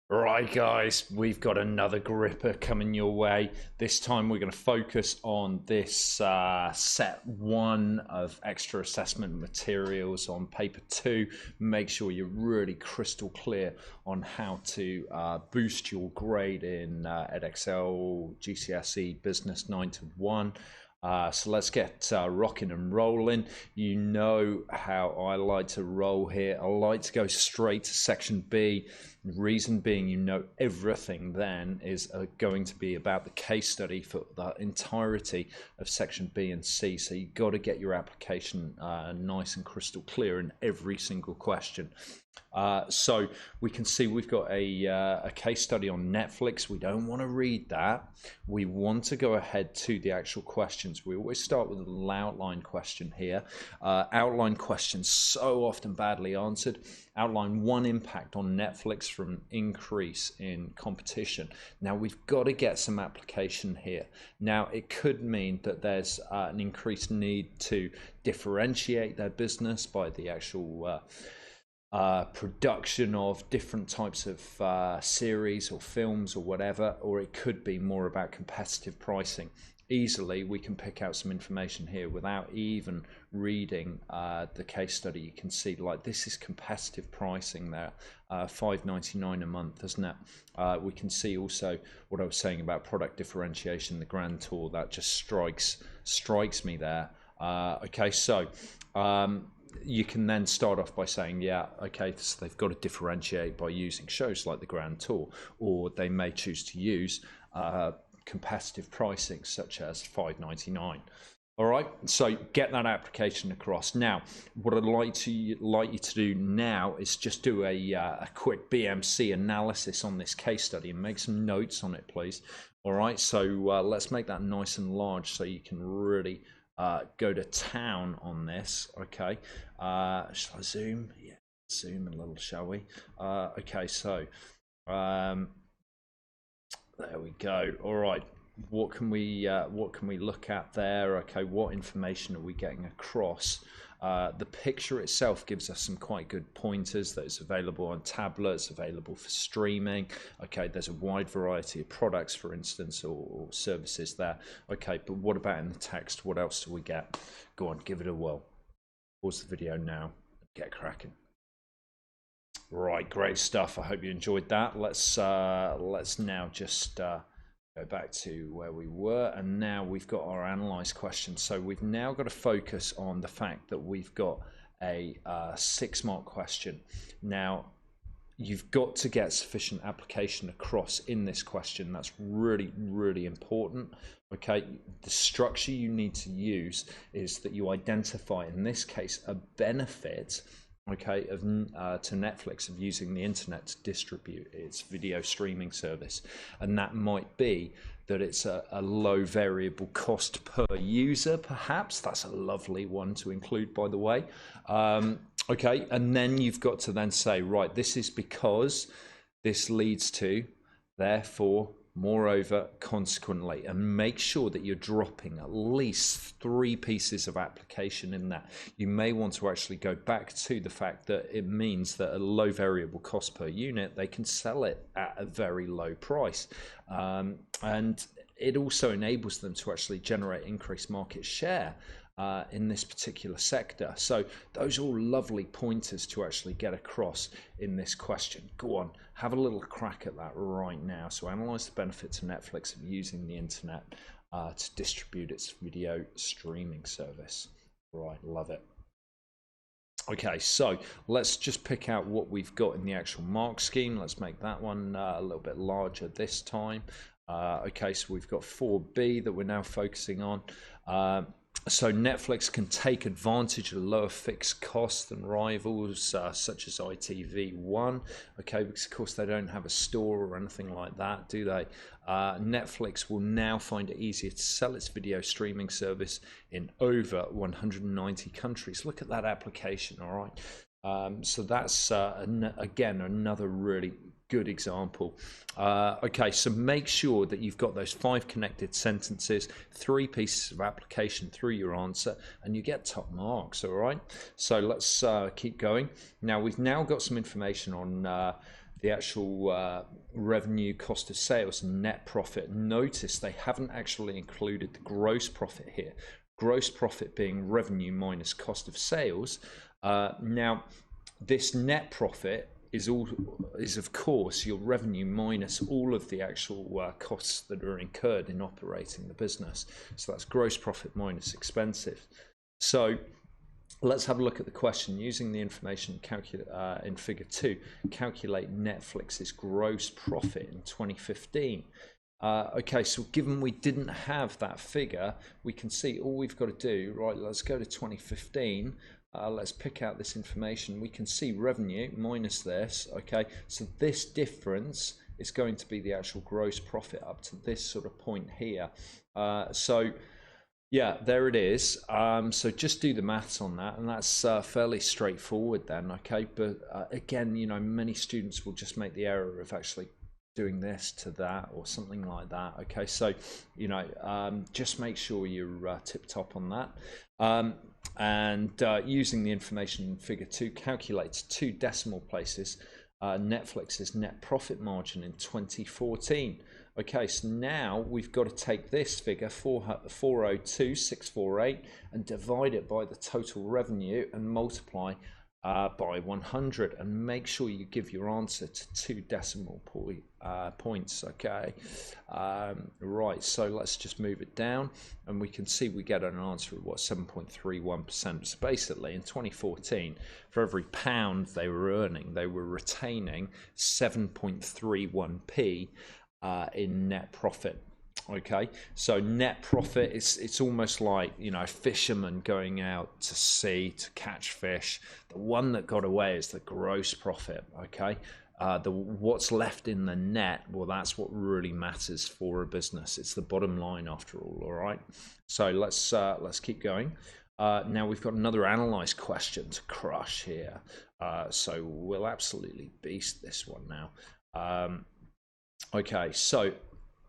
Right, guys, we've got another gripper coming your way. This time we're going to focus on this set one of extra assessment materials on paper two. Make sure you're really crystal clear on how to boost your grade in Edexcel GCSE Business 9 to 1. So let's get rocking and rolling. You know how I like to roll here. I like to go straight to section B. Reason being, you know, everything then is going to be about the case study for the entirety of section B and C. So you've got to get your application nice and crystal clear in every single question. So we can see we've got a case study on Netflix. We don't want to read that. We want to go ahead to the actual questions. We always start with a little outline question here. Outline questions so often badly answered. Outline one impact on Netflix from increase in competition. Now we've got to get some application here. Now it could mean that there's an increased need to differentiate their business by the actual production of different types of series or films or whatever, or it could be more about competitive pricing. Easily we can pick out some information here without even reading the case study. You can see like this is competitive pricing there, $5.99 a month, isn't it? We can see also what I was saying about product differentiation, the grand tour, that just strikes me there. Okay, so you can then start off by saying, yeah, okay, so they've got to differentiate by using shows like the Grand Tour, or they may choose to use competitive pricing such as $5.99. All right, so get that application across. Now, what I'd like you to do now is just do a quick BMC analysis on this case study and make some notes on it, please. All right, so let's make that nice and large so you can really go to town on this. Okay, shall I zoom? Yeah, zoom a little, shall we? Okay, so there we go. All right, what can we look at there? Okay, what information are we getting across? The picture itself gives us some quite good pointers that it's available on tablets, available for streaming. Okay, there's a wide variety of products, for instance, or services there. Okay, but what about in the text? What else do we get? Go on, give it a whirl. Pause the video now. Get cracking. Right, great stuff. I hope you enjoyed that. Let's now just go back to where we were, and now we've got our analyze question. So we've now got to focus on the fact that we've got a 6-mark question. Now you've got to get sufficient application across in this question. That's really, really important. Okay, the structure you need to use is that you identify, in this case, a benefit, okay, to Netflix of using the internet to distribute its video streaming service, and that might be that it's a low variable cost per user. Perhaps that's a lovely one to include, by the way. Okay, and then you've got to then say, right, this is because this leads to, therefore, moreover, consequently, and make sure that you're dropping at least 3 pieces of application in that. You may want to actually go back to the fact that it means that a low variable cost per unit, they can sell it at a very low price. And it also enables them to actually generate increased market share in this particular sector. So those are all lovely pointers to actually get across in this question. Go on, have a little crack at that right now. So analyze the benefits of Netflix of using the internet to distribute its video streaming service. Right, love it. Okay, so let's just pick out what we've got in the actual mark scheme. Let's make that one a little bit larger this time. Okay, so we've got 4B that we're now focusing on. So Netflix can take advantage of lower fixed costs than rivals such as ITV1, okay, because of course they don't have a store or anything like that, do they? Netflix will now find it easier to sell its video streaming service in over 190 countries. Look at that application, all right? So that's, again, another really good example. Okay, so make sure that you've got those 5 connected sentences, 3 pieces of application through your answer, and you get top marks. All right, so let's keep going. Now we've now got some information on the actual revenue, cost of sales, and net profit. Notice they haven't actually included the gross profit here. Gross profit being revenue minus cost of sales. Now, this net profit is of course your revenue minus all of the actual costs that are incurred in operating the business. So that's gross profit minus expenses. So let's have a look at the question. Using the information in figure 2, calculate Netflix's gross profit in 2015. Okay, so given we didn't have that figure, we can see all we've got to do, right, let's go to 2015. Let's pick out this information. We can see revenue minus this. Okay, so this difference is going to be the actual gross profit up to this sort of point here. So yeah, there it is. So just do the maths on that, and that's fairly straightforward then. Okay, but again, you know, many students will just make the error of actually doing this to that or something like that. Okay, so you know, just make sure you're tip top on that. And using the information in figure 2 calculates 2 decimal places Netflix's net profit margin in 2014. Okay, so now we've got to take this figure 402,648 and divide it by the total revenue and multiply by 100, and make sure you give your answer to 2 decimal points. Okay, right, so let's just move it down, and we can see we get an answer of what, 7.31%. So basically in 2014, for every pound they were earning, they were retaining 7.31p in net profit. Okay, so net profit, it's almost like, you know, a fisherman going out to sea to catch fish. The one that got away is the gross profit. Okay, what's left in the net, well, that's what really matters for a business. It's the bottom line after all. All right, so let's keep going. Now we've got another analyze question to crush here, so we'll absolutely beast this one now. Okay, so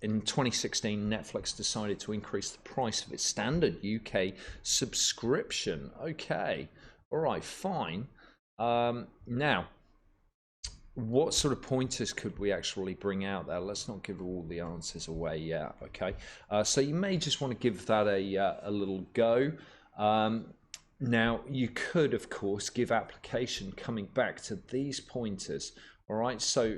in 2016, Netflix decided to increase the price of its standard UK subscription. Okay, all right, fine. Now, what sort of pointers could we actually bring out there? Let's not give all the answers away yet. Okay, so you may just want to give that a little go. Now, you could, of course, give application coming back to these pointers. All right, so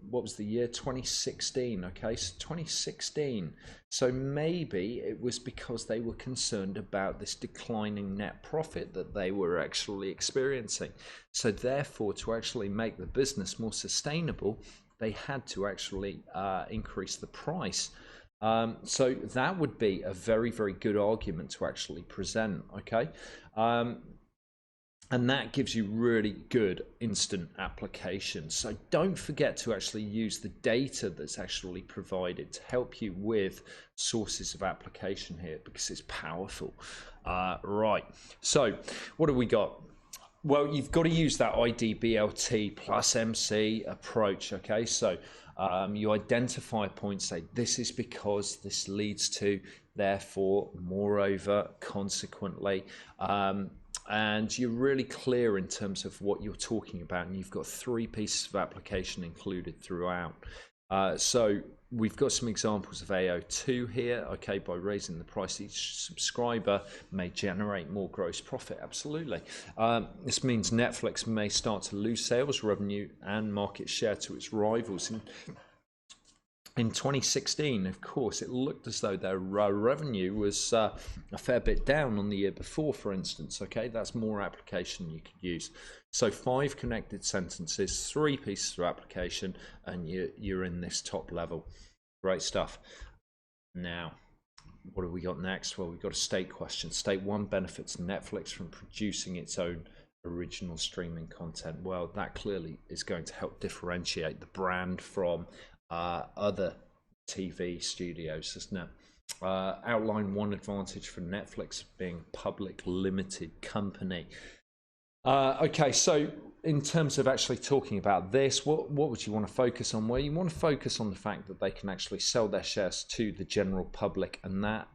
what was the year? 2016. Okay, so 2016. So maybe it was because they were concerned about this declining net profit that they were actually experiencing. So therefore, to actually make the business more sustainable, they had to actually increase the price. So that would be a very, very good argument to actually present. Okay. And that gives you really good instant application. So don't forget to actually use the data that's actually provided to help you with sources of application here, because it's powerful. Right, so what have we got? Well, you've got to use that IDBLT plus MC approach. Okay, so you identify a point, say this is because, this leads to, therefore, moreover, consequently, and you're really clear in terms of what you're talking about, and you've got 3 pieces of application included throughout. So we've got some examples of AO2 here. Okay, by raising the price, each subscriber may generate more gross profit. Absolutely. This means Netflix may start to lose sales revenue and market share to its rivals. In 2016, of course, it looked as though their revenue was a fair bit down on the year before, for instance. Okay, that's more application you could use. So 5 connected sentences, 3 pieces of application, and you're in this top level. Great stuff. Now, what have we got next? Well, we've got a state question. State 1 benefits Netflix from producing its own original streaming content. Well, that clearly is going to help differentiate the brand from other TV studios, isn't it? Outline 1 advantage for Netflix being a public limited company. Okay, so in terms of actually talking about this, what would you want to focus on? Well, you want to focus on the fact that they can actually sell their shares to the general public, and that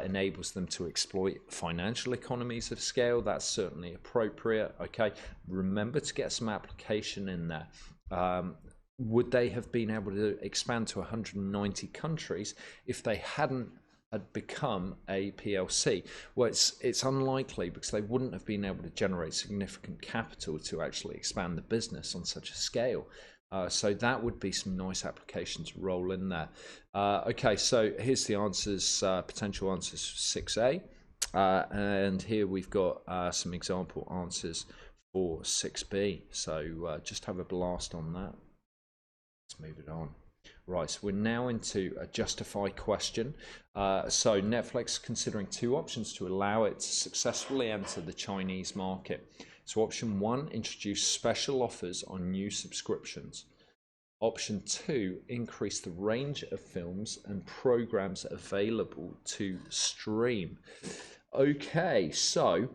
enables them to exploit financial economies of scale. That's certainly appropriate. Okay, remember to get some application in there. would they have been able to expand to 190 countries if they hadn't had become a PLC? Well, it's unlikely, because they wouldn't have been able to generate significant capital to actually expand the business on such a scale. So that would be some nice applications to roll in there. Okay, so here's the answers, potential answers for 6A. And here we've got some example answers for 6B. So just have a blast on that. Let's move it on. Right, so we're now into a justify question. So Netflix considering two options to allow it to successfully enter the Chinese market. So option 1, introduce special offers on new subscriptions. Option 2, increase the range of films and programs available to stream. Okay, so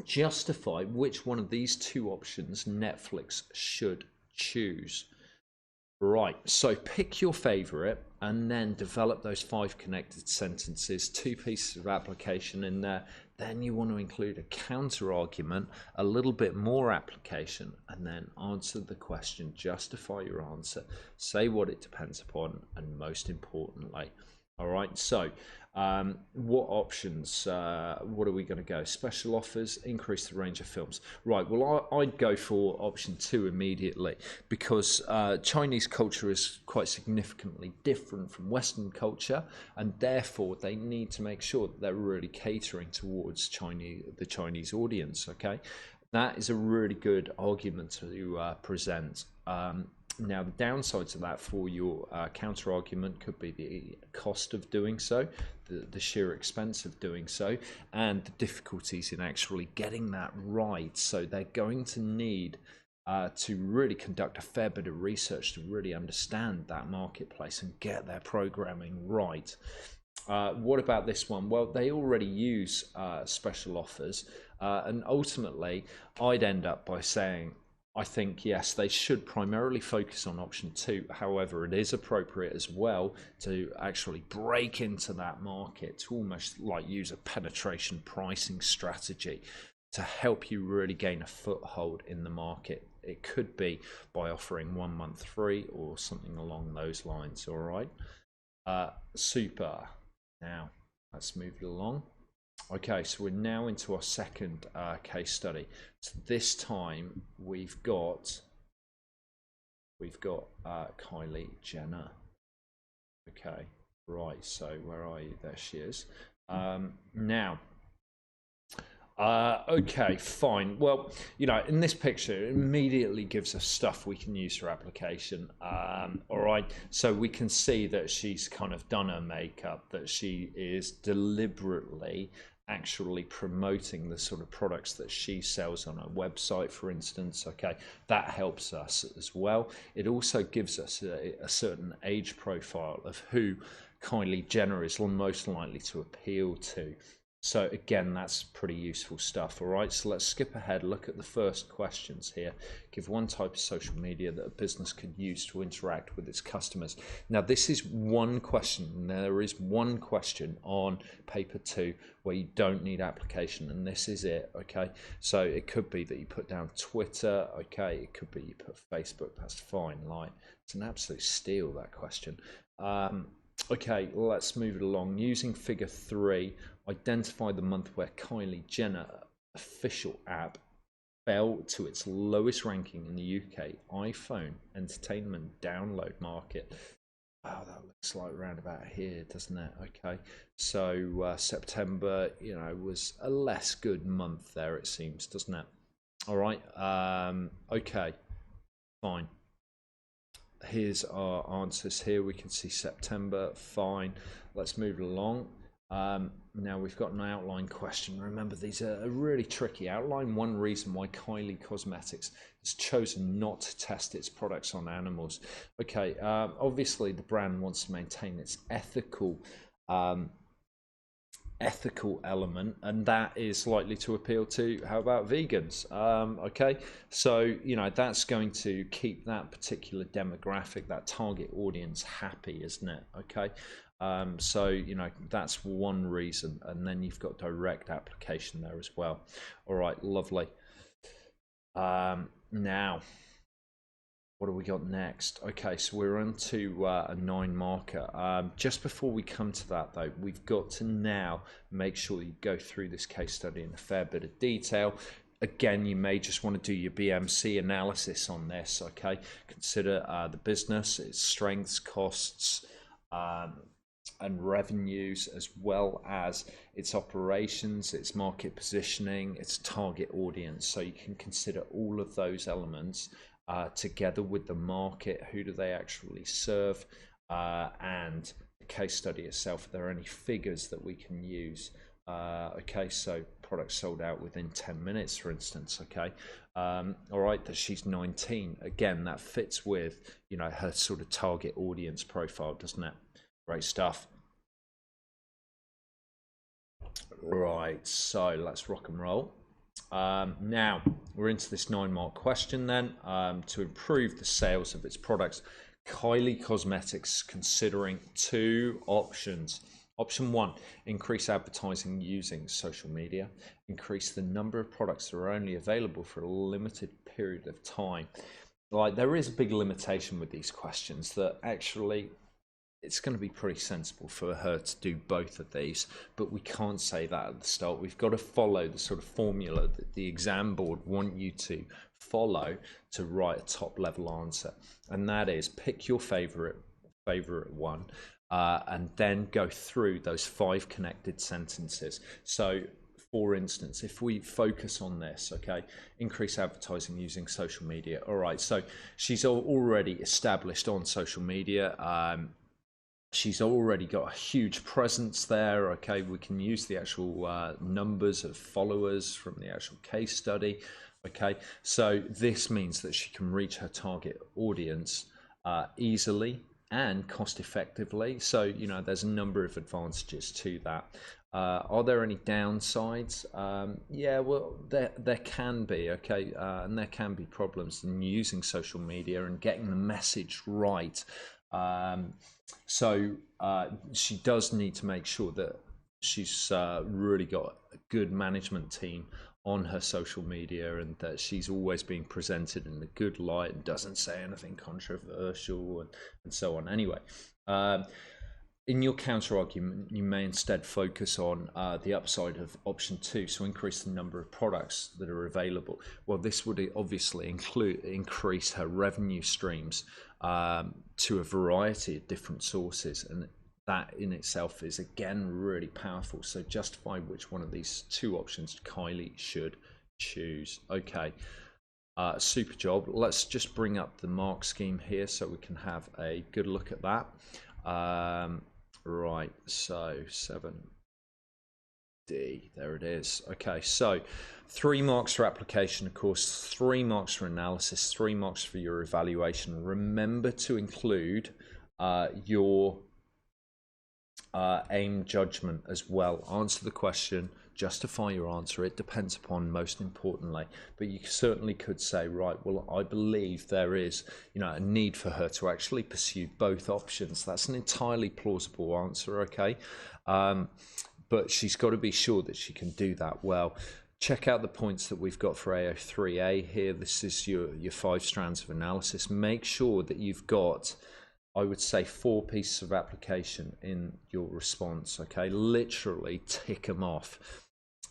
justify which one of these two options Netflix should choose. Right, so pick your favorite and then develop those 5 connected sentences, 2 pieces of application in there. Then you want to include a counter argument, a little bit more application, and then answer the question, justify your answer, say what it depends upon, and most importantly. All right, so what options, what are we going to go? Special offers, increase the range of films. Right, well, I'd go for option 2 immediately, because Chinese culture is quite significantly different from Western culture, and therefore they need to make sure that they're really catering towards the Chinese audience, okay? That is a really good argument to present. Now, the downsides of that for your counter argument could be the cost of doing so, the sheer expense of doing so, and the difficulties in actually getting that right. So they're going to need to really conduct a fair bit of research to really understand that marketplace and get their programming right. What about this one? Well, they already use special offers, and ultimately I'd end up by saying, I think, yes, they should primarily focus on option 2. However, it is appropriate as well to actually break into that market, to almost like use a penetration pricing strategy to help you really gain a foothold in the market. It could be by offering 1 month free or something along those lines. All right. Super. Now, let's move it along. Okay, so we're now into our second case study. So this time we've got Kylie Jenner. Okay, right. So where are you? There she is. Now. Okay, fine. Well, you know, in this picture, it immediately gives us stuff we can use for application. All right, so we can see that she's kind of done her makeup, that she is deliberately actually promoting the sort of products that she sells on her website, for instance. Okay, that helps us as well. It also gives us a certain age profile of who Kylie Jenner is most likely to appeal to. So again, that's pretty useful stuff. All right, so let's skip ahead, look at the first questions here. Give one type of social media that a business could use to interact with its customers. Now, this is one question. There is one question on paper 2 where you don't need application, and this is it, okay? So it could be that you put down Twitter, okay? It could be you put Facebook, that's fine. Like, it's an absolute steal, that question. Okay, let's move it along. Using figure 3, identify the month where Kylie Jenner official app fell to its lowest ranking in the UK iPhone entertainment download market. Oh, that looks like around about here, doesn't it? Okay, so September, you know, was a less good month there, it seems, doesn't it? All right, okay, fine. Here's our answers here. We can see September, fine. Let's move it along. Now we've got an outline question. Remember, these are really tricky. Outline one reason why Kylie Cosmetics has chosen not to test its products on animals. Okay, obviously the brand wants to maintain its ethical element, and that is likely to appeal to, how about vegans? Okay, so you know, that's going to keep that particular demographic, that target audience, happy, isn't it? Okay, so you know, that's one reason, and then you've got direct application there as well. All right, lovely. Now What do we got next? Okay, so we're on to a 9 marker. Just before we come to that though, we've got to now make sure you go through this case study in a fair bit of detail. Again, you may just want to do your BMC analysis on this, okay? Consider the business, its strengths, costs, and revenues, as well as its operations, its market positioning, its target audience. So you can consider all of those elements together with the market, who do they actually serve, and the case study itself. Are there any figures that we can use? Okay, so products sold out within 10 minutes, for instance. Okay, all right, that she's 19. Again, that fits with, you know, her sort of target audience profile, doesn't it? Great stuff. Right, so let's rock and roll. Now we're into this 9 mark question then. To improve the sales of its products, Kylie Cosmetics considering 2 options. Option 1, increase advertising using social media. Increase the number of products that are only available for a limited period of time. Like, there is a big limitation with these questions, that actually it's going to be pretty sensible for her to do both of these, but we can't say that at the start. We've got to follow the sort of formula that the exam board want you to follow to write a top level answer, and that is pick your favorite one, and then go through those 5 connected sentences. So for instance, if we focus on this, okay, increase advertising using social media. All right, so she's already established on social media. She's already got a huge presence there. Okay, we can use the actual numbers of followers from the actual case study. Okay, so this means that she can reach her target audience easily and cost effectively. So, you know, there's a number of advantages to that. Are there any downsides? Yeah, well, there can be, okay, and there can be problems in using social media and getting the message right. So she does need to make sure that she's really got a good management team on her social media, and that she's always being presented in a good light and doesn't say anything controversial and so on. Anyway, in your counter argument, you may instead focus on the upside of option 2, so increase the number of products that are available. Well, this would obviously increase her revenue streams to a variety of different sources, and that in itself is again really powerful. So justify which one of these 2 options Kylie should choose. Okay, super job. Let's just bring up the mark scheme here so we can have a good look at that. Right, so 7D, there it is. Okay, so 3 marks for application, of course, 3 marks for analysis, 3 marks for your evaluation. Remember to include your aim judgment as well. Answer the question, justify your answer. It depends upon, most importantly, but you certainly could say, right, well, I believe there is, you know, a need for her to actually pursue both options. That's an entirely plausible answer, okay? But she's got to be sure that she can do that well. Check out the points that we've got for AO3A here. This is your 5 strands of analysis. Make sure that you've got, I would say, 4 pieces of application in your response, okay? Literally tick them off.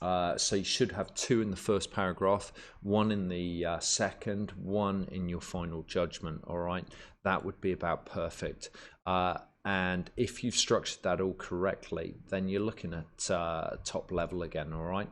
So you should have 2 in the first paragraph, 1 in the second, 1 in your final judgment, all right? That would be about perfect. And if you've structured that all correctly, then you're looking at top level again, all right?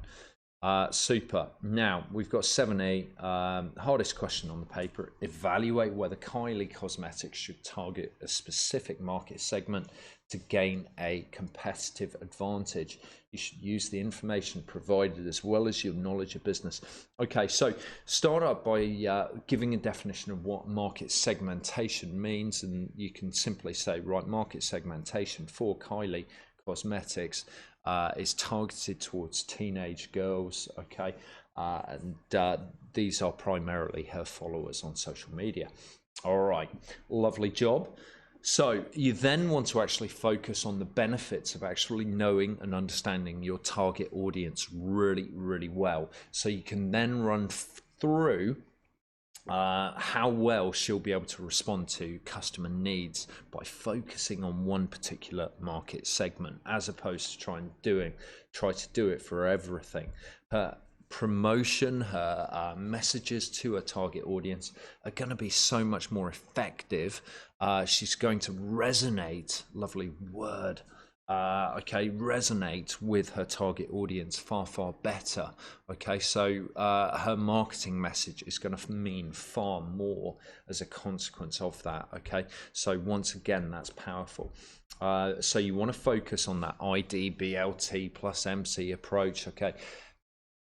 Super. Now we've got 7A, hardest question on the paper. Evaluate whether Kylie Cosmetics should target a specific market segment to gain a competitive advantage. You should use the information provided as well as your knowledge of business. Okay, so start up by giving a definition of what market segmentation means, and you can simply say, right, market segmentation for Kylie Cosmetics is targeted towards teenage girls, okay, and these are primarily her followers on social media. All right, lovely job. So you then want to actually focus on the benefits of actually knowing and understanding your target audience really, really well. So you can then run through how well she'll be able to respond to customer needs by focusing on one particular market segment, as opposed to try to do it for everything. Her promotion, her messages to her target audience are going to be so much more effective. She's going to resonate, lovely word, resonate with her target audience far better. Okay, so her marketing message is going to mean far more as a consequence of that. Okay, so once again, that's powerful. So you want to focus on that ID, BLT plus MC approach. Okay.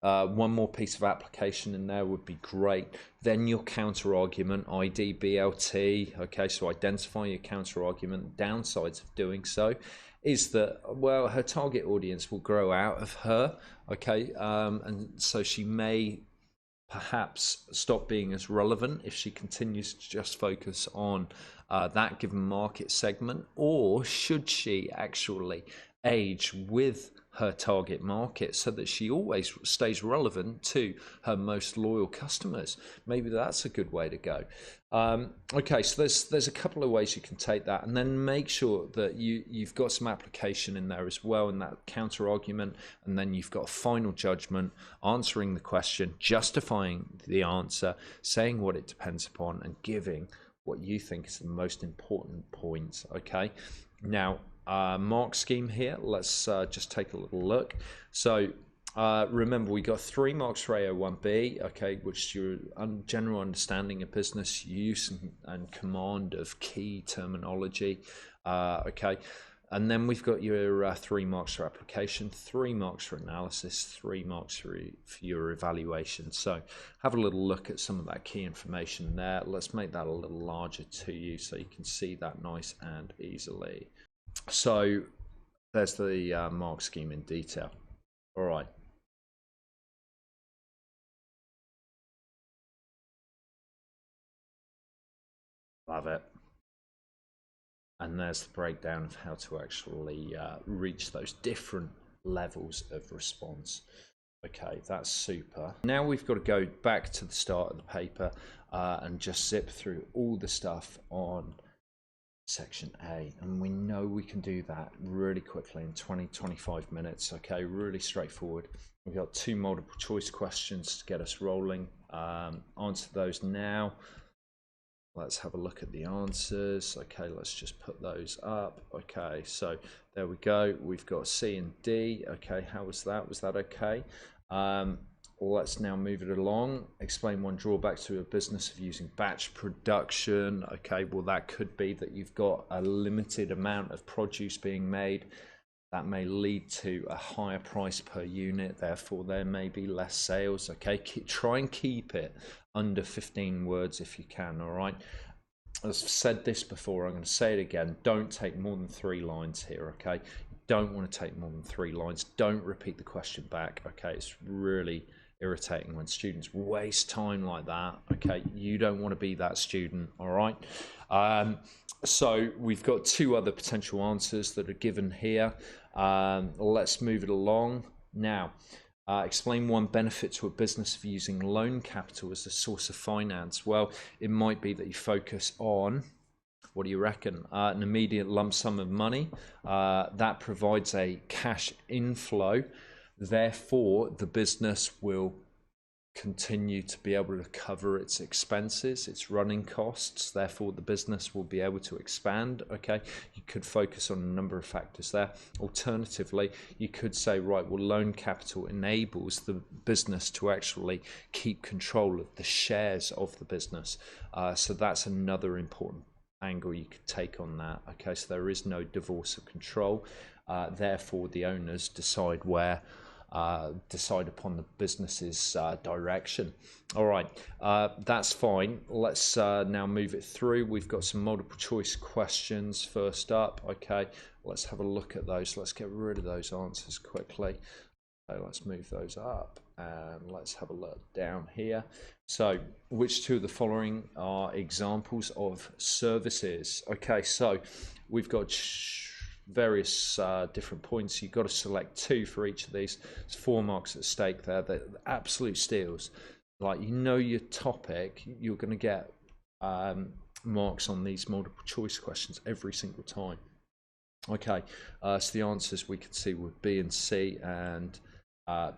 One more piece of application in there would be great. Then your counter argument, ID, BLT. Okay, so identify your counter argument. Downsides of doing so is that, well, her target audience will grow out of her. Okay, and so she may perhaps stop being as relevant if she continues to just focus on that given market segment, or should she actually age with her target market so that she always stays relevant to her most loyal customers? Maybe that's a good way to go. Okay, so there's a couple of ways you can take that, and then make sure that you've got some application in there as well in that counter argument, and then you've got a final judgment, answering the question, justifying the answer, saying what it depends upon, and giving what you think is the most important points. Okay, now mark scheme here, let's just take a little look. So remember, we got 3 marks for AO1B, okay, which is your general understanding of business use and command of key terminology, okay. And then we've got your 3 marks for application, 3 marks for analysis, 3 marks for your evaluation. So have a little look at some of that key information there. Let's make that a little larger to you so you can see that nice and easily. So there's the mark scheme in detail. All right. Love it. And there's the breakdown of how to actually reach those different levels of response. Okay, that's super. Now we've got to go back to the start of the paper and just zip through all the stuff on section A, and we know we can do that really quickly in 20-25 minutes. Okay, really straightforward. We've got 2 multiple choice questions to get us rolling. Answer those now. Let's have a look at the answers. Okay, let's just put those up. Okay, so there we go. We've got C and D. Okay, how was that? Was that okay? Let's now move it along. Explain one drawback to a business of using batch production. Okay, well, that could be that you've got a limited amount of produce being made. That may lead to a higher price per unit, therefore there may be less sales. Okay, try and keep it under 15 words if you can. All right, as I've said this before, I'm going to say it again, don't take more than 3 lines here. Okay, you don't want to take more than 3 lines. Don't repeat the question back. Okay, it's really irritating when students waste time like that. Okay, you don't want to be that student. All right, so we've got 2 other potential answers that are given here. Let's move it along now. Explain one benefit to a business of using loan capital as a source of finance. Well, it might be that you focus on, what do you reckon, an immediate lump sum of money that provides a cash inflow. Therefore, the business will continue to be able to cover its expenses, its running costs. Therefore, the business will be able to expand. Okay, you could focus on a number of factors there. Alternatively, you could say, right, well, loan capital enables the business to actually keep control of the shares of the business. So that's another important angle you could take on that. Okay, so there is no divorce of control. Therefore, the owners decide upon the business's direction. All right, that's fine. Let's now move it through. We've got some multiple choice questions first up. Okay, let's have a look at those. Let's get rid of those answers quickly. Okay, let's move those up and let's have a look down here. So, which 2 of the following are examples of services? Okay, so we've got various different points. You've got to select 2 for each of these. There's 4 marks at stake there. They're absolute steals. like, you know your topic, you're going to get marks on these multiple choice questions every single time. Okay, so the answers we can see were B and C and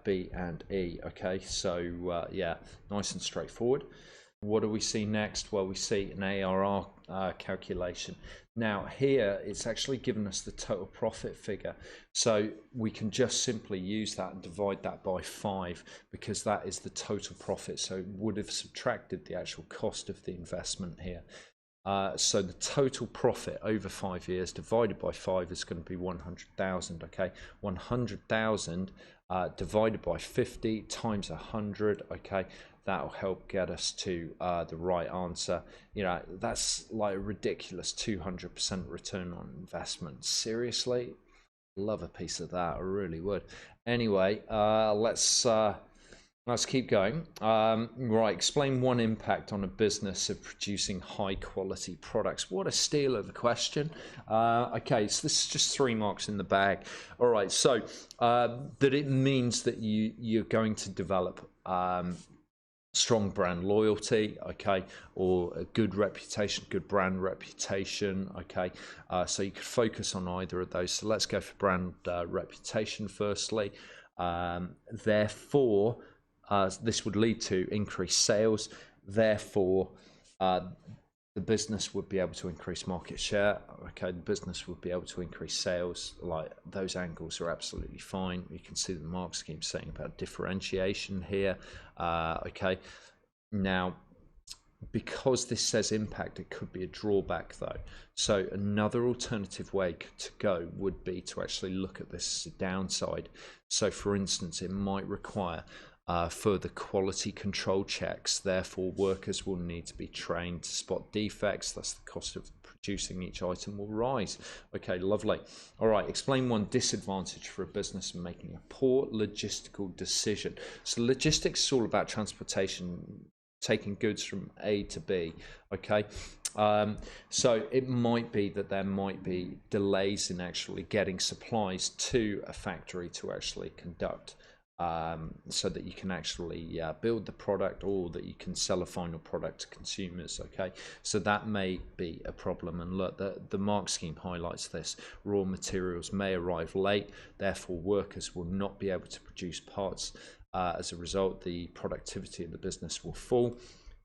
B and E. Okay, so yeah, nice and straightforward. What do we see next? Well, we see an ARR calculation. Now here, it's actually given us the total profit figure. So we can just simply use that and divide that by 5, because that is the total profit. So it would have subtracted the actual cost of the investment here. So the total profit over 5 years divided by 5 is going to be 100,000. Okay, 100,000 divided by 50 times 100. Okay, that'll help get us to the right answer. You know, that's like a ridiculous 200% return on investment. Seriously, love a piece of that. I really would. Anyway, let's keep going. Right, explain one impact on a business of producing high quality products. What a steal of a question. Okay, so this is just 3 marks in the bag. All right, so that it means that you're going to develop strong brand loyalty, okay, or a good reputation, good brand reputation, okay. So you could focus on either of those. So let's go for brand reputation firstly. Therefore, this would lead to increased sales. Therefore, the business would be able to increase market share. Okay, the business would be able to increase sales. Like, those angles are absolutely fine. You can see the mark scheme saying about differentiation here. Okay, now because this says impact, it could be a drawback though. So another alternative way to go would be to actually look at this as a downside. So for instance, it might require further quality control checks. Therefore, workers will need to be trained to spot defects. Thus, the cost of producing each item will rise. Okay, lovely. All right, explain one disadvantage for a business in making a poor logistical decision. So logistics is all about transportation, taking goods from A to B. Okay, so it might be that there might be delays in actually getting supplies to a factory to actually conduct, so that you can actually build the product, or that you can sell a final product to consumers. Okay, so that may be a problem. And look, the mark scheme highlights this. Raw materials may arrive late, therefore workers will not be able to produce parts. As a result, the productivity of the business will fall.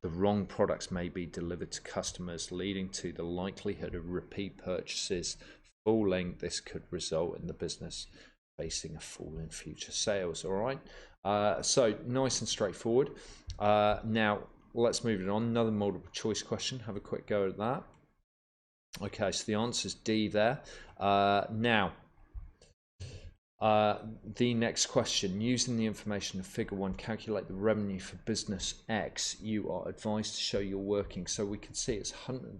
The wrong products may be delivered to customers, leading to the likelihood of repeat purchases falling. This could result in the business facing a fall in future sales. All right, so nice and straightforward. Now let's move it on. Another multiple choice question. Have a quick go at that. Okay, so the answer is D there. Now, the next question, using the information of figure 1, calculate the revenue for business X. You are advised to show your working. So we can see it's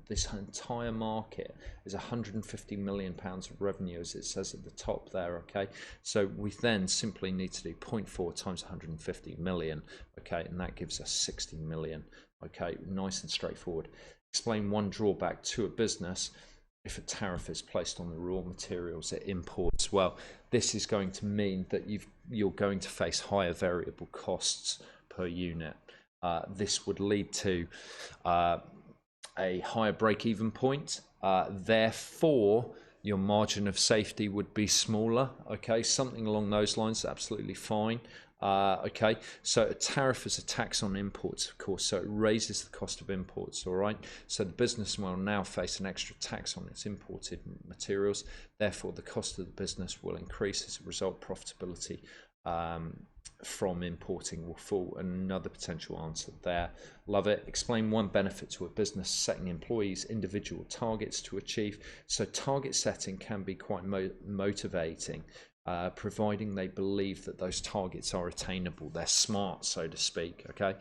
this entire market is 150 million pounds of revenue, as it says at the top there. Okay, so we then simply need to do 0.4 times 150 million. Okay, and that gives us 60 million. Okay, nice and straightforward. Explain one drawback to a business if a tariff is placed on the raw materials it imports. Well, this is going to mean that you're going to face higher variable costs per unit. This would lead to a higher break-even point. Therefore, your margin of safety would be smaller. Okay, something along those lines, absolutely fine. Okay, so a tariff is a tax on imports, of course, so it raises the cost of imports. All right, so the business will now face an extra tax on its imported materials. Therefore, the cost of the business will increase. As a result, profitability from importing will fall. Another potential answer there. Love it. Explain one benefit to a business setting employees individual targets to achieve. So target setting can be quite motivating, providing they believe that those targets are attainable. They're smart, so to speak. Okay,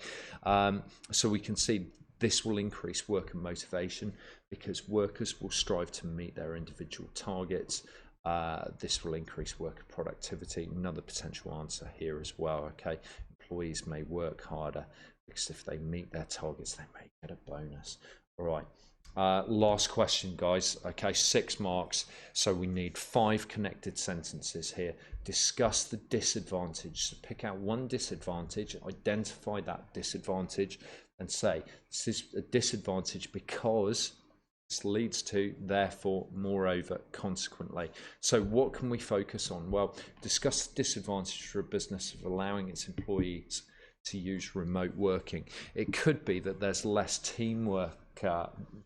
so we can see this will increase worker motivation because workers will strive to meet their individual targets. This will increase worker productivity. Another potential answer here as well. Okay, employees may work harder because if they meet their targets, they may get a bonus. All right. Last question, guys. Okay, 6 marks. So we need 5 connected sentences here. Discuss the disadvantage. So pick out one disadvantage, identify that disadvantage, and say this is a disadvantage because this leads to, therefore, moreover, consequently. So what can we focus on? Well, discuss the disadvantage for a business of allowing its employees to use remote working. It could be that there's less teamwork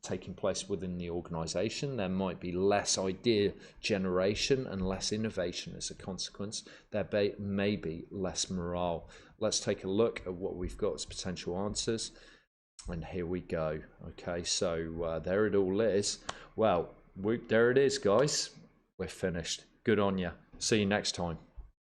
taking place within the organization. There might be less idea generation and less innovation as a consequence. There may be less morale. Let's take a look at what we've got as potential answers. And here we go. Okay, so there it all is. Well, there it is, guys. We're finished. Good on you. See you next time.